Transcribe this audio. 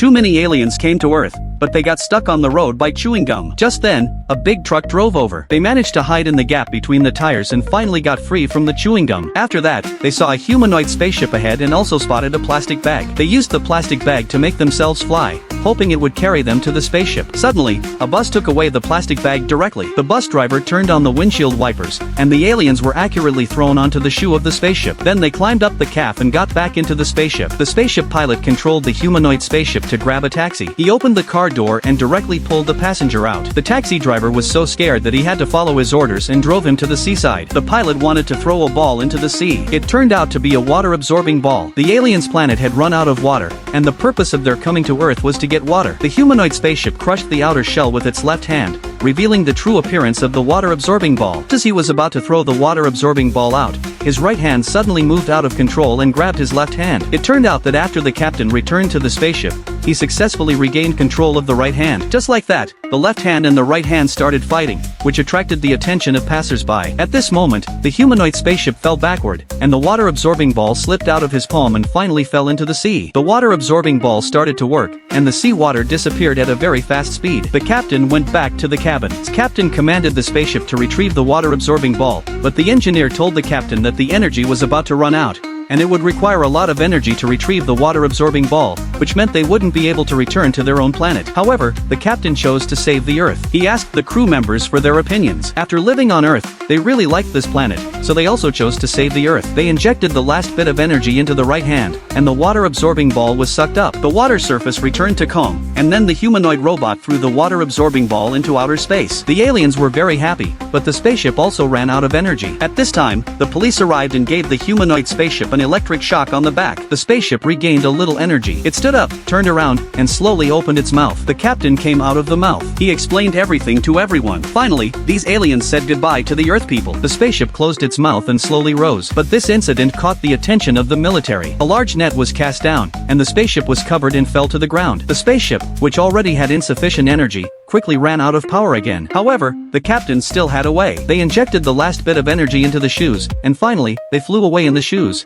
Too many aliens came to Earth, but they got stuck on the road by chewing gum. Just then, a big truck drove over. They managed to hide in the gap between the tires and finally got free from the chewing gum. After that, they saw a humanoid spaceship ahead and also spotted a plastic bag. They used the plastic bag to make themselves fly, hoping it would carry them to the spaceship. Suddenly, a bus took away the plastic bag directly. The bus driver turned on the windshield wipers, and the aliens were accurately thrown onto the shoe of the spaceship. Then they climbed up the calf and got back into the spaceship. The spaceship pilot controlled the humanoid spaceship to grab a taxi. He opened the car door and directly pulled the passenger out. The taxi driver was so scared that he had to follow his orders and drove him to the seaside. The pilot wanted to throw a ball into the sea. It turned out to be a water-absorbing ball. The aliens' planet had run out of water, and the purpose of their coming to Earth was to get water. The humanoid spaceship crushed the outer shell with its left hand, revealing the true appearance of the water-absorbing ball. Just as he was about to throw the water-absorbing ball out, his right hand suddenly moved out of control and grabbed his left hand. It turned out that after the captain returned to the spaceship, he successfully regained control of the right hand. Just like that, the left hand and the right hand started fighting, which attracted the attention of passers-by. At this moment, the humanoid spaceship fell backward, and the water-absorbing ball slipped out of his palm and finally fell into the sea. The water-absorbing ball started to work, and the seawater disappeared at a very fast speed. The captain went back to the cabin. His captain commanded the spaceship to retrieve the water-absorbing ball, but the engineer told the captain that the energy was about to run out, and it would require a lot of energy to retrieve the water-absorbing ball, which meant they wouldn't be able to return to their own planet. However, the captain chose to save the Earth. He asked the crew members for their opinions. After living on Earth, they really liked this planet, so they also chose to save the Earth. They injected the last bit of energy into the right hand, and the water-absorbing ball was sucked up. The water surface returned to calm, and then the humanoid robot threw the water-absorbing ball into outer space. The aliens were very happy, but the spaceship also ran out of energy. At this time, the police arrived and gave the humanoid spaceship an electric shock on the back. The spaceship regained a little energy. It stood up, turned around, and slowly opened its mouth. The captain came out of the mouth. He explained everything to everyone. Finally, these aliens said goodbye to the Earth people. The spaceship closed its mouth and slowly rose. But this incident caught the attention of the military. A large net was cast down, and the spaceship was covered and fell to the ground. The spaceship, which already had insufficient energy, quickly ran out of power again. However, the captain still had a way. They injected the last bit of energy into the shoes, and finally, they flew away in the shoes.